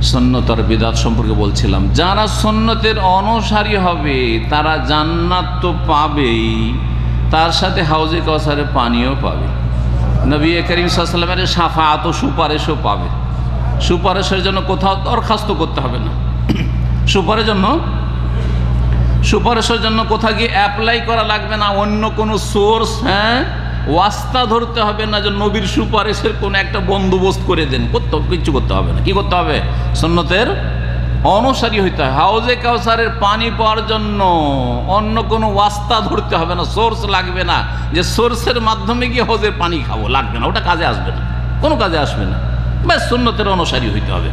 সুন্নত আর বিদআত সম্পর্কে বলছিলাম। যারা সুন্নতের অনুসারী হবে তারা জান্নাত তো পাবেই, তার সাথে হাউজে কাউসারের পানিও পাবে। নবী করিম সাল্লাল্লাহু আলাইহি ওয়াসাল্লামের শাফাআত ও সুপারিশও পাবে। সুপারিশের জন্য কোথাও দরখাস্ত করতে হবে না। সুপারিশের জন্য কোথাও গিয়ে অ্যাপ্লাই করা লাগবে না। অন্য কোনো সোর্স ওয়াস্তা ধরতে হবে না যে নবীর সুপারিশের কোনো একটা বন্দোবস্ত করে দেন, কিচ্ছু করতে হবে না। কি করতে হবে? সুন্নতের অনুসারী হইতে হয়। হাউজে কাউসারের পানি পাওয়ার জন্য অন্য কোনো ওয়াস্তা ধরতে হবে না, সোর্স লাগবে না যে সোর্সের মাধ্যমে গিয়ে হাউজের পানি খাবো, লাগবে না, ওটা কাজে আসবে না, কোনো কাজে আসবে না। ব্যাস সুন্নতের অনুসারী হইতে হবে।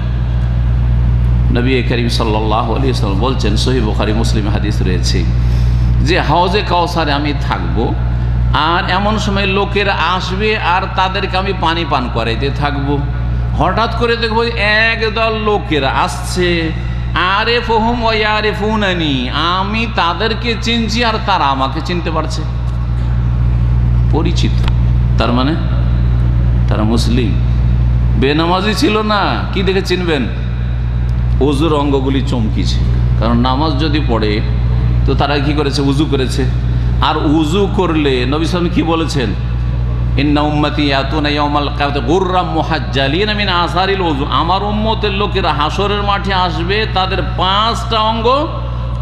নবী করিম সাল্লাল্লাহু আলাইহি ওয়াসাল্লাম বলছেন, সহিহ বুখারী মুসলিম হাদিস রয়েছে, যে হাউজে কাউসারে আমি থাকবো আর এমন সময় লোকেরা আসবে আর তাদেরকে আমি পানি পান করাইতে থাকবো। হঠাৎ করে দেখবো একদল লোকেরা আসছে, আরিফুহুম ওয়া ইয়ারিফুনানি, আমি তাদেরকে চিনছি আর তারা আমাকে চিনতে পারছে, পরিচিত। তার মানে তারা মুসলিম। বেনামাজি ছিল না, কি দেখে চিনবেন? ওযুর অঙ্গগুলি চমকিছে, কারণ নামাজ যদি পড়ে তো তারা কি করেছে? উজু করেছে। আর উজু করলে নবী সাল্লাল্লাহু আলাইহি ওয়াসাল্লাম কি বলেছেন? ইন্না উম্মতি ইয়াতুনা ইয়াউমাল কিয়ামাতি গুররাম মুহাজ্জালিনা মিন আসারিল উযু, আমার উম্মতের লোকেরা হাসরের মাঠে আসবে, তাদের 5টা অঙ্গ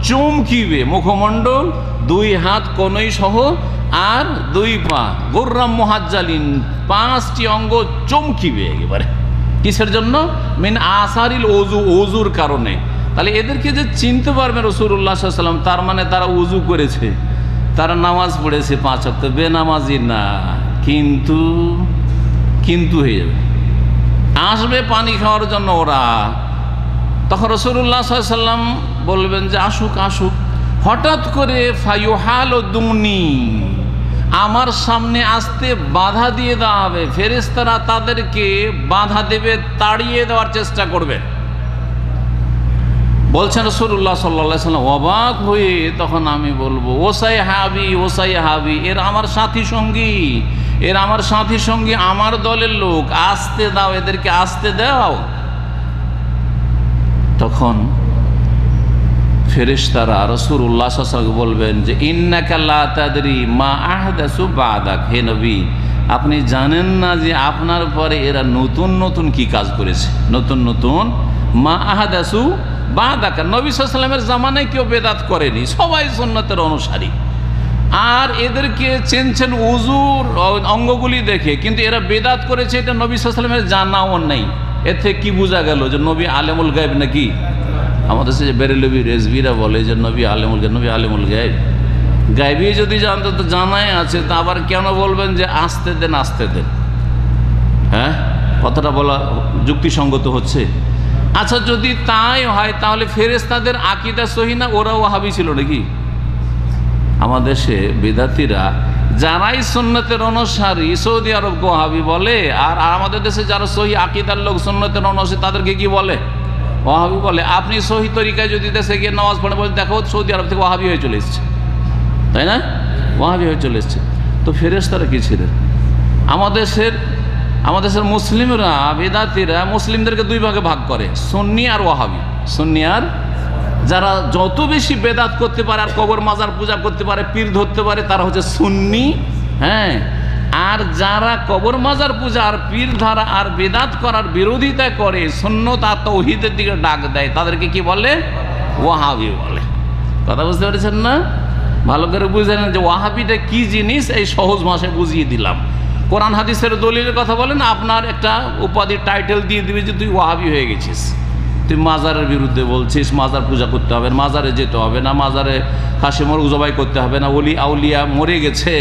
চমকিবে, মুখমণ্ডল, 2 হাত কনুই সহ আর 2 পা, গুররাম মুহাজ্জালিন, 5টি অঙ্গ চমকিবে একেবারে। কিসের জন্য? মিন আসারিল উযু, উযুর কারণে। তাহলে এদেরকে যে চিনতে পারবে রাসূলুল্লাহ সাল্লাল্লাহু আলাইহি ওয়াসাল্লাম, তার মানে তারা উযু করেছে, তারা নামাজ পড়েছে 5 ওয়াক্ত, বেনামাজি না। কিন্তু হয়ে যাবে, আসবে পানি খাওয়ার জন্য ওরা। তখন রাসূলুল্লাহ সাল্লাল্লাহু আলাইহি ওয়াসাল্লাম বলবেন যে আসুক আসুক। হঠাৎ করে ফায়ুহালুদুনি, আমার সামনে আসতে বাধা দিয়ে দেওয়া হবে। ফেরেশতারা তাদেরকে বাধা দেবে, তাড়িয়ে দেওয়ার চেষ্টা করবে। বলছেন রাসূলুল্লাহ সাল্লাল্লাহু আলাইহি ওয়াসাল্লাম, অবাক হয়ে তখন আমি বলবো, ওসাই হাবি ওসাই হাবি, এর আমার সাথী সঙ্গী, এর আমার সাথী সঙ্গী, আমার দলের লোক, আসতে দাও, এদেরকে আসতে দাও। তখন ফেরেশতারা রাসূলুল্লাহ সাল্লাল্লাহু আলাইহি ওয়াসাল্লাম বলবেন যে ইন্নাকা লা তাদরি মা আহদাসু বাদাক, হে নবী আপনি জানেন না যে আপনার পরে এরা নতুন নতুন কি কাজ করেছে, নতুন নতুন। মা আহদাসু বাদাক, নবী সাল্লাল্লাহু আলাইহি ওয়াসাল্লামের জামানায় কেউ বেদাত করেনি, সবাই সুন্নতের অনুসারী। আর এদেরকে চেনছেন উযুর অঙ্গগুলি দেখে, কিন্তু এরা বেদাত করেছে এটা নবী সাল্লাল্লাহু আলাইহি ওয়াসাল্লামের জানাও নেই। এতে কি বোঝা গেল? যে নবী আলেমুল গায়ব নাকি? আমাদের সে বেরেলভি রেজভিরা বলে যে নবী আলেমুল গায়ব। গায়বী যদি জানতো তো জানাই আছে, তা আবার কেন বলবেন যে আসতে দেন আসতে দেন? কথাটা বলা যুক্তিসঙ্গত হচ্ছে? আচ্ছা, যদি তাই হয় তাহলে ফেরেশতাদের আকীদা সহিহ না? ওরাও ওয়াহাবী ছিল নাকি? আমাদের দেশে বিদাতিরা যারাই সুন্নতের অনুসারী, সৌদি আরবকে ওয়াহাবী বলে, আর আমাদের দেশে যারা সহিহ আকীদার লোক, সুন্নতের অনুসারী, তাদেরকে কি বলে? ওয়াহাবী বলে। আপনি সহিহ তরিকায় যদি দেশে গিয়ে নামাজ পড়ে বলে দেখো, সৌদি আরব থেকে ওয়াহাবী হয়ে চলে এসছে, তাই না? ওয়াহাবী হয়ে চলে এসছে। তো ফেরেশতারা কি ছিলেন? আমাদের দেশের মুসলিমরা, বেদাতিরা মুসলিমদেরকে 2 ভাগে ভাগ করে, সুন্নি আর ওয়াহাবী। সুন্নি আর যারা যত বেশি বেদাত করতে পারে আর কবর মাজার পূজা করতে পারে, পীর ধরতে পারে, তারা হচ্ছে সুন্নি। আর যারা কবর মাজার পূজা আর পীর ধরা আর বেদাত করার বিরোধিতা করে, সুন্নত আর তাওহীদের দিকে ডাক দেয়, তাদেরকে কি বলে? ওয়াহাবী বলে। কথা বুঝতে পেরেছেন না? ভালো করে বুঝে নেন যে ওয়াহাবিটা কি জিনিস, এই সহজ ভাষায় বুঝিয়ে দিলাম। কোরআন হাদিসের দলিলের কথা বলেন, আপনার একটা উপাধি টাইটেল দিয়ে দিবে যে তুই ওয়াহাবি হয়ে গেছিস, তুই মাজারের বিরুদ্ধে বলছিস, মাজার পূজা করতে হবে না, মাজারে যেতে হবে না, মাজারে খাসি মোরগ জবাই করতে হবে না, ওলি আউলিয়া মরে গেছে,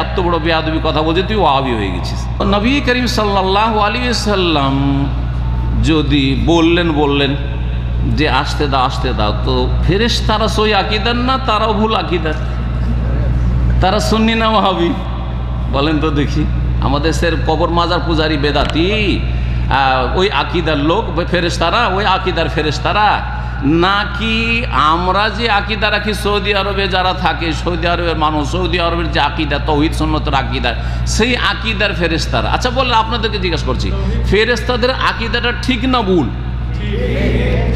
এত বড় বেয়াদবি কথা বলছে, তুই ওয়াহাবি হয়ে গেছিস। নবী করিম সাল্লাল্লাহু আলাইহি ওয়াসাল্লাম যদি বললেন যে আসতে দাও, তো ফেরেশতারা সই আকীদার না? তারাও ভুল আকীদার। তারা সুন্নি না ওয়াহাবী? বলেন তো দেখি। আমাদের দেশের কবর মাজার পূজারী বেদাতি ওই আকীদার লোক ফেরেশতারা, ওই আকীদার ফেরেশতারা, নাকি আমরা যে আকীদা রাখি সৌদি আরবে যারা থাকে, সৌদি আরবের মানুষ, সৌদি আরবের যে আকীদা তাওহীদ সুন্নতের আকীদা, সেই আকীদার ফেরেশতারা? আচ্ছা বললে আপনাদেরকে জিজ্ঞাসা করছি, ফেরেশতাদের আকীদাটা ঠিক না ভুল?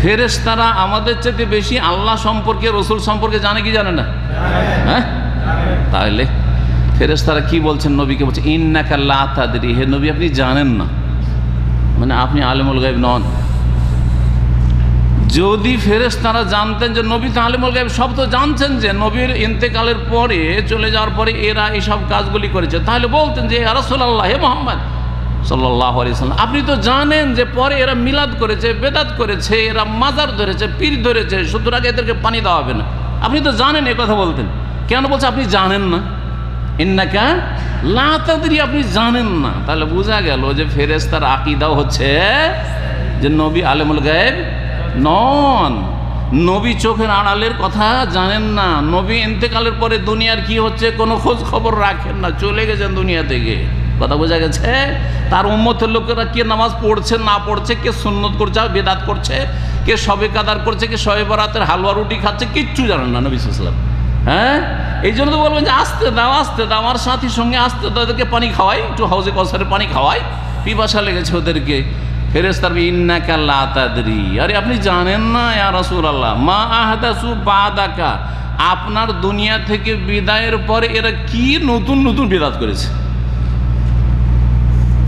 ফেরেশতারা আমাদের চেয়ে বেশি আল্লাহ সম্পর্কে, রসুল সম্পর্কে জানে কি জানে না? হ্যাঁ, তাহলে ফেরেশতারা কি বলছেন নবীকে? বলছে ইন্নাকা লা তাদরি, হে নবী আপনি জানেন না, মানে আপনি আলেমুল গায়ব নন। যদি ফেরেশতারা জানতেন যে নবী তো আলেমুল গায়ব, সব তো জানছেন যে নবীর ইন্তেকালের পরে, চলে যাওয়ার পরে এরা এইসব কাজগুলি করেছে, তাহলে বলতেন যে ইয়া রাসূলুল্লাহ, হে মুহাম্মদ সাল্লাল্লাহু আলাইহি ওয়াসাল্লাম, আপনি তো জানেন যে পরে এরা মিলাদ করেছে, বেদাত করেছে, এরা মাজার ধরেছে, পীর ধরেছে, সুতরাং এদেরকে পানি দেওয়া হবে না। আপনি তো জানেন, এ কথা বলতেন। কেন বলছে আপনি জানেন না? ইন্নাকা লা তাদরি, আপনি জানেন না। তাহলে বোঝা গেল যে ফেরেশতার আকীদাও হচ্ছে যে নবী আলেমুল গায়ব নন। নবী চোখের আড়ালের কথা জানেন না। নবী ইন্তেকালের পরে দুনিয়ার কি হচ্ছে কোনো খোঁজ খবর রাখেন না, চলে গেছেন দুনিয়া থেকে। কথা বোঝা গেছে? তার উম্মতের লোকেরা কে নামাজ পড়ছে না পড়ছে, কে সুন্নত করছে বেদাত করছে, কে শবে কাদার করছে, কে শবে বরাতের হালুয়া রুটি খাচ্ছে, কিচ্ছু জানেন না নবী সাল্লাল্লাহু আলাইহি ওয়াসাল্লাম। হ্যাঁ, এই জন্য তো বলবেন যে আসতে দাও, আসতে দাও, আমার সাথীর সঙ্গে আসতে দাও, ওদেরকে পানি খাওয়াই, একটু হাউজে কাউসারের পানি খাওয়াই, পিপাসা লেগেছে ওদেরকে। ফেরেশতার ইন্নাকা লা তাদরি, আরে আপনি জানেন না ইয়া রাসূলুল্লাহ, মা আহদাসু বাদাকা, আপনার দুনিয়া থেকে বিদায়ের পরে এরা কি নতুন নতুন বিদাত করেছে।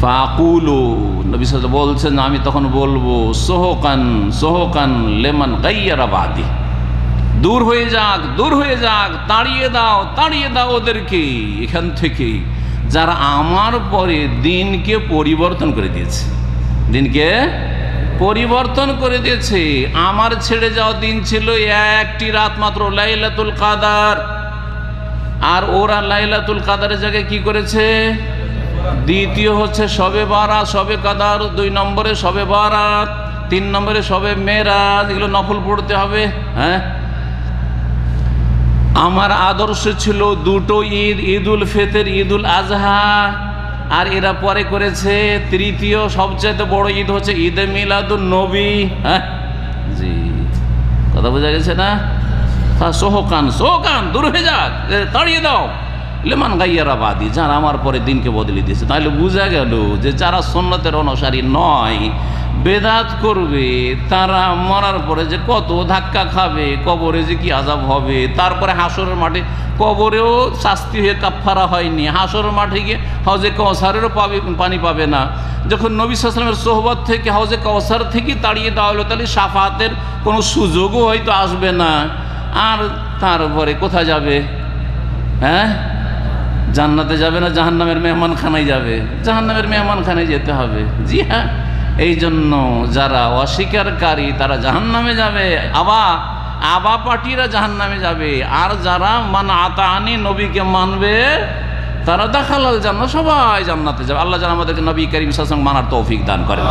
ফাকুলু, নবী সাল্লাল্লাহু আলাইহি ওয়াসাল্লাম বলছেন, আমি তখন বলবো সোহকান সোহকান লেমান গায়্যারা বাদি, দূর হয়ে যাক, দূর হয়ে যাক, তাড়িয়ে দাও, তাড়িয়ে দাও ওদেরকে এখান থেকে, যারা আমার পরে দিনকে পরিবর্তন করে দিয়েছে, দিনকে পরিবর্তন করে দিয়েছে। আমার ছেড়ে যাওয়া দিন ছিল একটি রাত মাত্র, লাইলাতুল কাদার, আর ওরা লাইলাতুল কাদারের জায়গায় কি করেছে? দ্বিতীয় হচ্ছে শবে বারাত, শবে কাদার, 2 নম্বরে শবে বারাত, 3 নম্বরে শবে মেরাজ, এগুলো নফল পড়তে হবে। হ্যাঁ, আমার আদর্শ ছিল দুটো ঈদ, ঈদুল ফিতর, ঈদুল আজহা, আর এরা পরে করেছে তৃতীয় সবচেয়ে বড় ঈদ হচ্ছে ঈদে মিলাদুন নবী। হ্যাঁ জি, কথা বোঝা গেছে না? সোহকান সোহকান, দূর হয়ে যাক, তাড়িয়ে দাও লেমান গাইয়ারা বাদি, যারা আমার পরে দিনকে বদলে দিয়েছে। তাহলে বোঝা গেল যে যারা সুন্নতের অনুসারী নয়, বেদাত করবে, তারা মরার পরে যে কত ধাক্কা খাবে, কবরে যে কি আযাব হবে, তারপরে হাসরের মাঠে, কবরেও শাস্তি হয়ে কাফারা হয়নি, হাসরের মাঠে গিয়ে হাউজে কাউসারেরও পানি পাবে না। যখন নবী সাল্লাল্লাহু আলাইহি ওয়াসাল্লামের সোহবত থেকে, হাউজে কাউসার থেকে তাড়িয়ে দেওয়া হলো, তাহলে শাফাতের কোনো সুযোগও হয়তো আসবে না। আর তারপরে কোথায় যাবে? হ্যাঁ, জান্নাতে যাবে না জাহান্নামের মেহমানখানায় যাবে? জাহান্নামের মেহমানখানায় যেতে হবে। জি হ্যাঁ, এই জন্য যারা অস্বীকারী তারা জাহান্নামে যাবে, আবা পার্টিরা জাহান্নামে যাবে। আর যারা মান আতানি, নবীকে মানবে, তারা দাখালাল জান্নাত, সবাই জান্নাতে যাবে। আল্লাহ যেন আমাদেরকে নবী করিম সাল্লাল্লাহু আলাইহি ওয়াসাল্লাম মানার তৌফিক দান করেন।